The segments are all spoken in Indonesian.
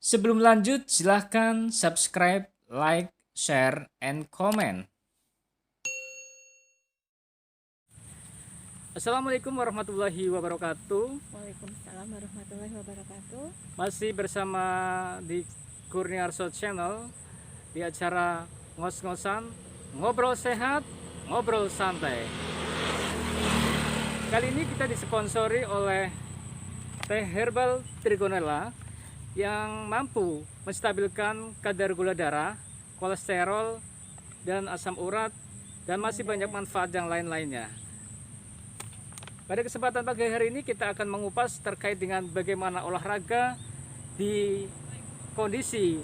Sebelum lanjut, silahkan subscribe, like, share, and comment. Assalamualaikum warahmatullahi wabarakatuh. Waalaikumsalam warahmatullahi wabarakatuh. Masih bersama di Kurniarso Channel di acara ngos-ngosan, ngobrol sehat, ngobrol santai. Kali ini kita disponsori oleh teh herbal Trigonella yang mampu menstabilkan kadar gula darah, kolesterol, dan asam urat, dan masih banyak manfaat yang lain-lainnya. Pada kesempatan pagi hari ini kita akan mengupas terkait dengan bagaimana olahraga di kondisi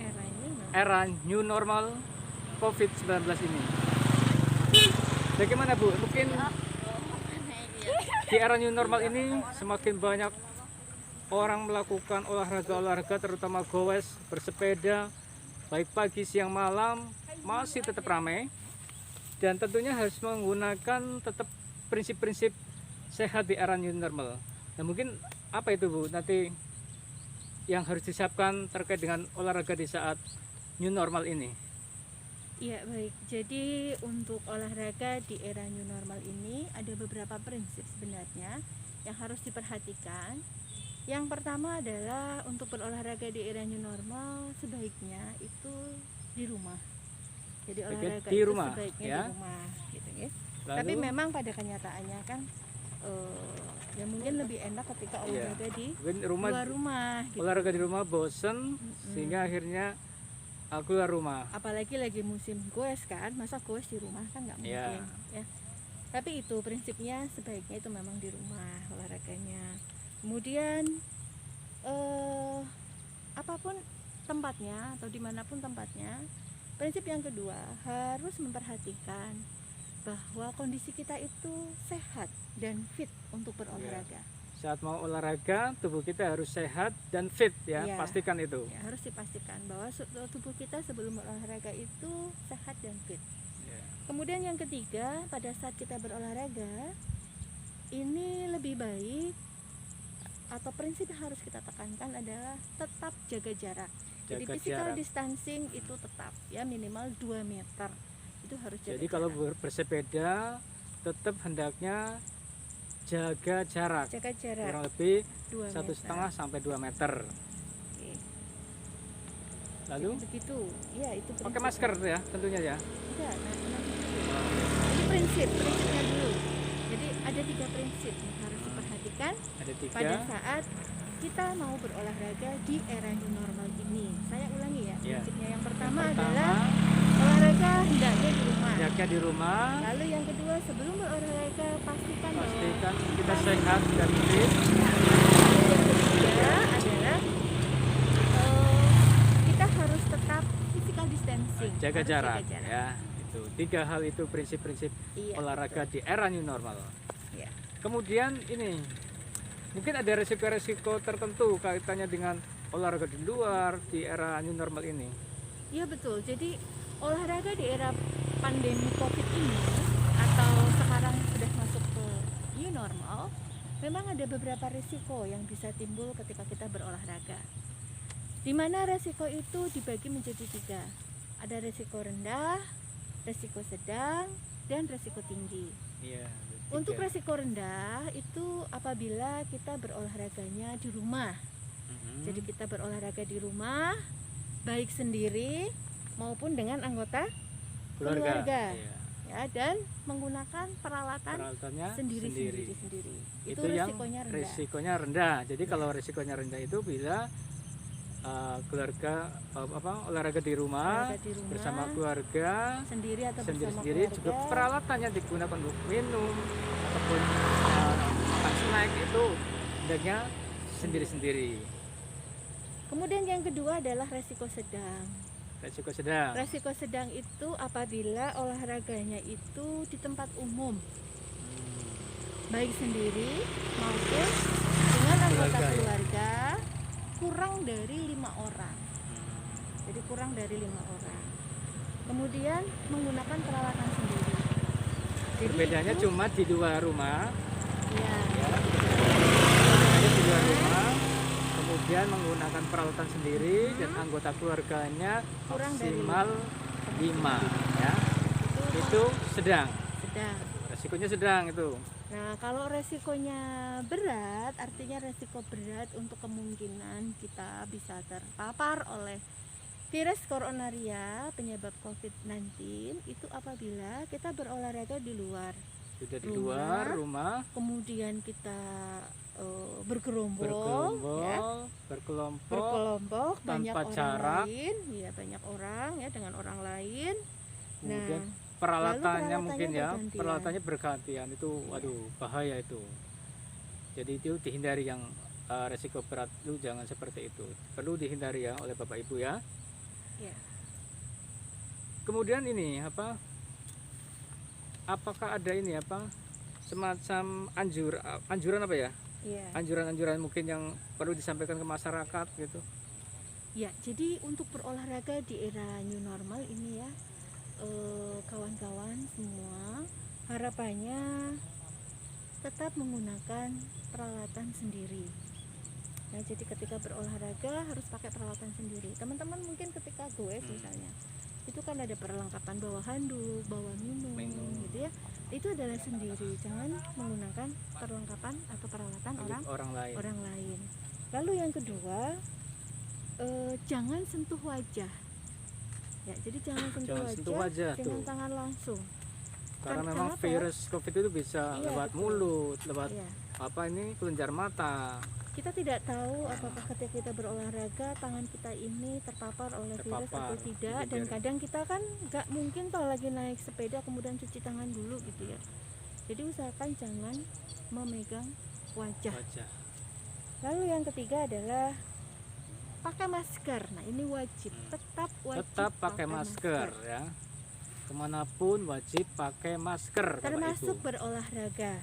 era new normal COVID-19 ini. Bagaimana Bu? Mungkin di era new normal ini semakin banyak orang melakukan olahraga-olahraga, terutama goes, bersepeda, baik pagi, siang, malam, masih tetap ramai. Dan tentunya harus menggunakan tetap prinsip-prinsip sehat di era new normal. Nah, mungkin apa itu Bu nanti yang harus disiapkan terkait dengan olahraga di saat new normal ini? Iya, baik. Jadi untuk olahraga di era new normal ini ada beberapa prinsip sebenarnya yang harus diperhatikan. Yang pertama adalah untuk berolahraga di era new normal sebaiknya itu di rumah. Jadi olahraga di itu rumah, sebaiknya ya? di rumah gitu ya. Lalu, Tapi memang pada kenyataannya kan ya mungkin lebih enak ketika olahraga di luar rumah gitu. Olahraga di rumah bosen, sehingga akhirnya keluar rumah. Apalagi lagi musim goes kan, masa goes di rumah kan nggak mungkin ya. Tapi itu prinsipnya sebaiknya itu memang di rumah olahraganya. Kemudian apapun tempatnya atau dimanapun tempatnya, prinsip yang kedua harus memperhatikan bahwa kondisi kita itu sehat dan fit untuk berolahraga. Saat mau olahraga, tubuh kita harus sehat dan fit ya, pastikan itu. Ya, harus dipastikan bahwa tubuh kita sebelum berolahraga itu sehat dan fit. Kemudian yang ketiga, pada saat kita berolahraga, ini lebih baik atau prinsip yang harus kita tekankan adalah tetap jaga jarak. Jadi physical distancing itu tetap ya minimal 2 meter. Itu harus jaga. Jadi kalau bersepeda tetap hendaknya jaga jarak kurang lebih 1,5 sampai 2 meter. Oke. Lalu begitu ya, itu prinsip. Pakai masker ya tentunya ya. Enggak, ini prinsipnya dulu. Jadi ada 3 prinsip yang harus diperhatikan pada saat kita mau berolahraga di era new normal ini. Saya ulangi ya, prinsipnya yang pertama adalah olahraga hendaknya di rumah. Di rumah. Lalu yang kedua, sebelum berolahraga pastikan kita sehat dan fit. Yang ketiga adalah kita harus tetap physical distancing, jaga jarak. Ya, itu 3 hal itu prinsip-prinsip olahraga di era new normal. Ya. Kemudian ini mungkin ada resiko-resiko tertentu kaitannya dengan olahraga di luar di era new normal ini. Iya betul. Jadi olahraga di era pandemi COVID ini atau sekarang sudah masuk ke new normal, memang ada beberapa risiko yang bisa timbul ketika kita berolahraga. Di mana risiko itu dibagi menjadi 3. Ada risiko rendah, risiko sedang, dan risiko tinggi. Untuk risiko rendah itu apabila kita berolahraganya di rumah. Jadi kita berolahraga di rumah, baik sendiri maupun dengan anggota keluarga. Ya, dan menggunakan peralatannya sendiri. Itu risikonya rendah. Jadi kalau risikonya rendah itu bila keluarga olahraga di rumah bersama keluarga sendiri atau sendiri juga peralatannya digunakan untuk minum ataupun makan snack itu hendaknya sendiri-sendiri. Kemudian yang kedua adalah resiko sedang. Resiko sedang itu apabila olahraganya itu di tempat umum, baik sendiri maupun dengan anggota keluarga kurang dari 5 orang. Jadi kurang dari 5 orang. Kemudian menggunakan peralatan sendiri. Jadi perbedaannya cuma di 2 rumah. Ya. Di 2 rumah. kemudian menggunakan peralatan sendiri dan anggota keluarganya Kurang dari maksimal 5 ya. Itu sedang. sedang. Resikonya sedang itu. Nah, kalau resikonya berat, artinya resiko berat untuk kemungkinan kita bisa terpapar oleh virus coronaria penyebab COVID-19 itu apabila kita berolahraga di luar Sudah di luar rumah, kemudian kita bergerombol, ya, berkelompok, banyak tanpa orang jarak. lain, ya banyak orang ya dengan orang lain. Kemudian Nah, peralatannya lalu mungkin ya, bergantian. peralatannya bergantian itu, waduh bahaya itu. Jadi itu dihindari yang resiko berat itu jangan seperti itu. Perlu dihindari ya oleh Bapak Ibu ya. Ya. Kemudian ini apakah ada ini semacam anjuran apa ya? Ya. Anjuran-anjuran mungkin yang perlu disampaikan ke masyarakat gitu. Ya, jadi untuk berolahraga di era new normal ini ya, kawan-kawan semua harapannya tetap menggunakan peralatan sendiri. Nah, jadi ketika berolahraga harus pakai peralatan sendiri. Teman-teman mungkin ketika goes misalnya, itu kan ada perlengkapan bawa handuk, bawa minum gitu ya. Itu adalah sendiri, jangan menggunakan perlengkapan atau peralatan orang lain. Lalu yang kedua, jangan sentuh wajah. Ya, jadi jangan sentuh wajah dengan tangan langsung. Karena memang virus COVID itu bisa lewat mulut, lewat kelenjar mata. Kita tidak tahu apakah ketika kita berolahraga tangan kita ini terpapar oleh virus atau tidak, dan kadang kita kan nggak mungkin toh lagi naik sepeda kemudian cuci tangan dulu gitu ya. Jadi usahakan jangan memegang wajah. Lalu yang ketiga adalah pakai masker. Nah, ini wajib, tetap pakai masker ya. Kemanapun wajib pakai masker, termasuk berolahraga.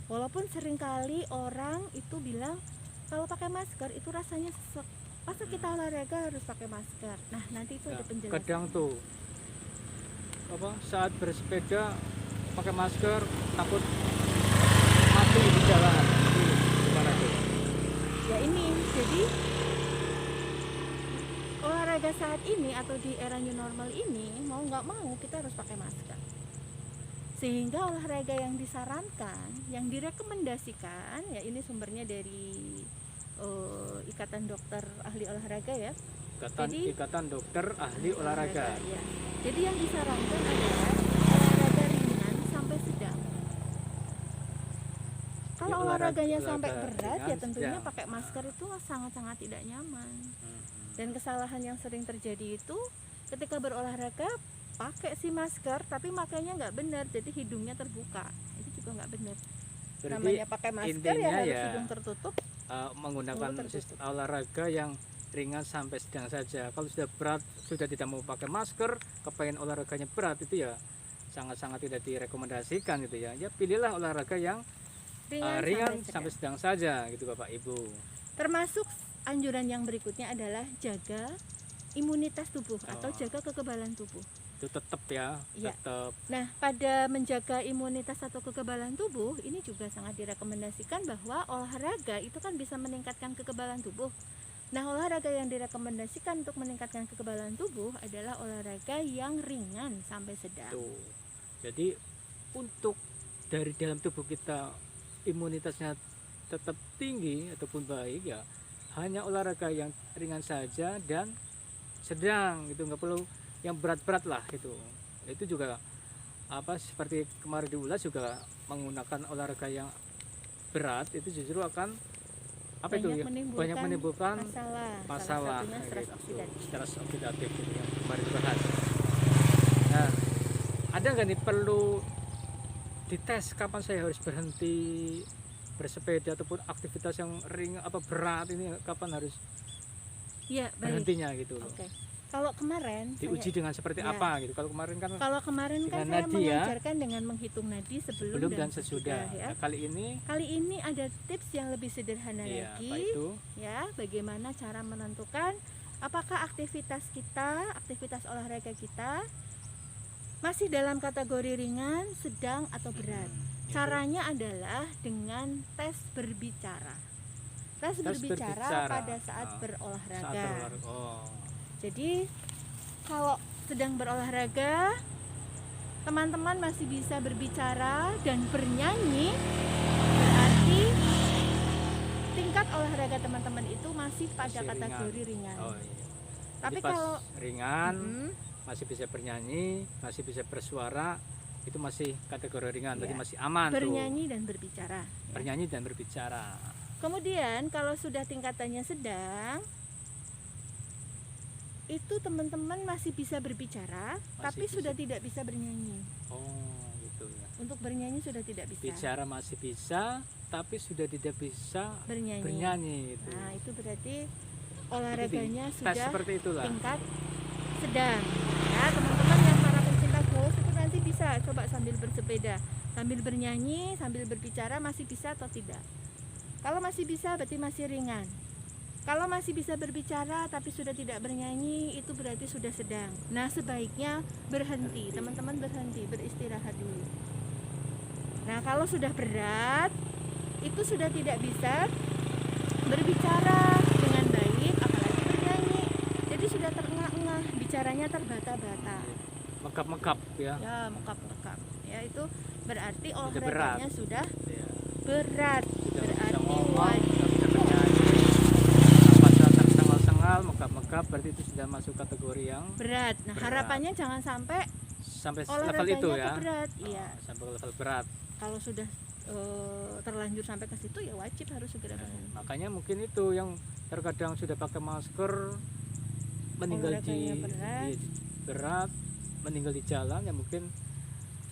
Walaupun seringkali orang itu bilang kalau pakai masker itu rasanya sesek. Masa kita olahraga harus pakai masker? Nah, nanti itu ada penjelasan. Kadang tuh saat bersepeda pakai masker takut mati di jalan. Gimana tuh? Ya ini, jadi olahraga saat ini atau di era new normal ini mau nggak mau kita harus pakai masker. Sehingga olahraga yang disarankan, yang direkomendasikan, ya ini sumbernya dari Ikatan Dokter Ahli Olahraga ya. Ikatan Dokter Ahli Olahraga. Ya. Jadi yang disarankan adalah olahraga ringan sampai sedang. Kalau olahraganya sampai berat ya tentunya pakai masker itu sangat-sangat tidak nyaman. Dan kesalahan yang sering terjadi itu ketika berolahraga pakai si masker tapi makainya nggak benar, jadi hidungnya terbuka, itu juga nggak benar. Namanya pakai masker ya harus hidung tertutup. Menggunakan olahraga yang ringan sampai sedang saja. Kalau sudah berat, sudah tidak mau pakai masker, kepengen olahraganya berat, itu ya sangat-sangat tidak direkomendasikan gitu ya. Ya pilihlah olahraga yang ringan sampai sedang saja gitu Bapak Ibu. Termasuk anjuran yang berikutnya adalah jaga imunitas tubuh atau jaga kekebalan tubuh. Itu tetap ya, tetap. Nah, pada menjaga imunitas atau kekebalan tubuh ini juga sangat direkomendasikan bahwa olahraga itu kan bisa meningkatkan kekebalan tubuh. Nah, olahraga yang direkomendasikan untuk meningkatkan kekebalan tubuh adalah olahraga yang ringan sampai sedang. Tuh. Jadi untuk dari dalam tubuh kita imunitasnya tetap tinggi ataupun baik ya, hanya olahraga yang ringan saja dan sedang gitu, nggak perlu yang berat-berat lah gitu. Itu juga seperti kemarin diulas juga menggunakan olahraga yang berat itu justru akan banyak menimbulkan masalah stres oksidatif gitu yang kemarin dibahas. Nah, ada nggak nih perlu dites kapan saya harus berhenti bersepeda ataupun aktivitas yang ringan berat ini, kapan harus berhentinya gitu loh. Kalau kemarin diuji dengan seperti apa gitu. Kalau kemarin kan saya mengajarkan dengan menghitung nadi sebelum dan sesudah ya. Nah, kali ini ada tips yang lebih sederhana lagi. Apa itu? Ya, bagaimana cara menentukan apakah aktivitas olahraga kita masih dalam kategori ringan, sedang atau berat. Caranya adalah dengan tes berbicara. Tas berbicara pada saat Saat berolahraga. berolahraga. Oh. Jadi kalau sedang berolahraga, teman-teman masih bisa berbicara dan bernyanyi, berarti tingkat olahraga teman-teman itu masih pada Masih kategori ringan. Oh iya. Tapi Jadi pas kalau ringan, Mm-mm, masih bisa bernyanyi, masih bisa bersuara, itu masih kategori ringan, berarti Iya. masih aman bernyanyi dan berbicara. tuh. Ya. Bernyanyi dan berbicara. Kemudian kalau sudah tingkatannya sedang, itu teman-teman masih bisa berbicara, tapi bisa. sudah tidak bisa bernyanyi. Oh, gitu ya. Untuk bernyanyi sudah tidak bisa Bicara masih bisa, tapi sudah tidak bisa bernyanyi. bernyanyi itu. Nah, itu berarti olahraganya Tes sudah seperti itulah. tingkat sedang. Ya, teman-teman yang para pencinta golf itu nanti bisa coba sambil bersepeda, sambil bernyanyi, sambil berbicara, masih bisa atau tidak. Kalau masih bisa berarti masih ringan. Kalau masih bisa berbicara tapi sudah tidak bernyanyi, itu berarti sudah sedang. Nah, sebaiknya berhenti, teman-teman berhenti, beristirahat dulu. Nah, kalau sudah berat, itu sudah tidak bisa berbicara dengan baik, apalagi bernyanyi. Jadi sudah terengah-engah, bicaranya terbata-bata. Mekap-mekap ya. Ya, mekap-mekap. Ya, itu berarti berat. olahraganya sudah Ya. berat. Tidak bisa Berarti ngomong, wajib. tidak bisa bernyanyi. Napas tersengal-sengal, mekap-mekap, berarti itu sudah masuk kategori yang berat. Nah, berat. harapannya jangan sampai sampai level olahraganya itu ya. tuh berat. Oh, Iya. sampai level berat. Kalau sudah terlanjur sampai ke situ ya wajib harus segera berhenti. Makanya mungkin itu yang terkadang sudah pakai masker meninggal Olahraganya di berat, meninggal di jalan, ya mungkin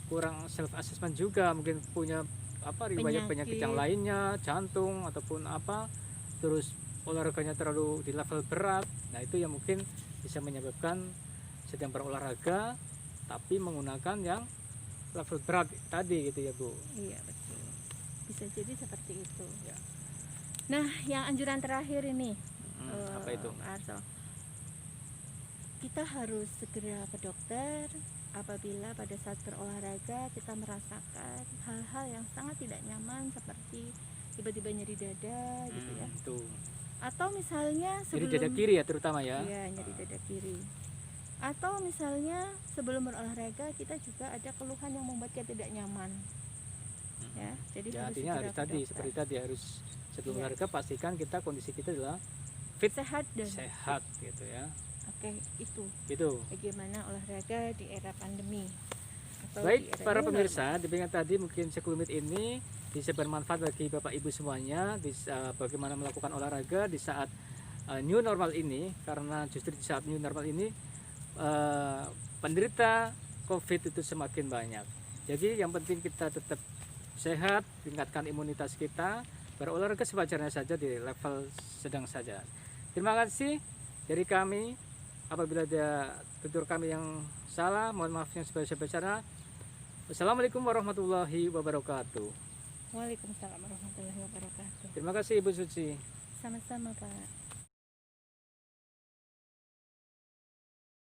kurang self assessment juga, mungkin punya apa riwayat penyakit yang lainnya, jantung ataupun apa, terus olahraganya terlalu di level berat. Nah, itu yang mungkin bisa menyebabkan sedang berolahraga tapi menggunakan yang level berat tadi gitu ya, Bu. Iya, betul. Bisa jadi seperti itu. Ya. Nah, yang anjuran terakhir ini, Apa itu? Pak Arso, kita harus segera ke dokter apabila pada saat berolahraga kita merasakan hal-hal yang sangat tidak nyaman seperti tiba-tiba nyeri dada gitu ya. Tuh. Atau misalnya Jadi sebelum dada kiri ya terutama ya. Iya, nyeri dada kiri. Atau misalnya sebelum berolahraga kita juga ada keluhan yang membuat kita tidak nyaman. Ya, jadi Ya, harus artinya segera harus ke tadi dokter. seperti tadi harus sebelum Iya. olahraga pastikan kita kondisi kita adalah fit, Sehat dan sehat gitu ya. Oke, itu Gitu. bagaimana olahraga di era pandemi. Atau Baik di era para new pemirsa, demikian tadi mungkin sekelumit ini bisa bermanfaat bagi Bapak Ibu semuanya, bisa bagaimana melakukan olahraga di saat new normal ini, karena justru di saat new normal ini penderita COVID itu semakin banyak. Jadi yang penting kita tetap sehat, tingkatkan imunitas kita, berolahraga sewajarnya saja di level sedang saja. Terima kasih dari kami. Apabila ada tutur kami yang salah, mohon maaf yang sebesar-besarnya. Wassalamualaikum warahmatullahi wabarakatuh. Waalaikumsalam warahmatullahi wabarakatuh. Terima kasih Ibu Suci. Sama-sama, Pak.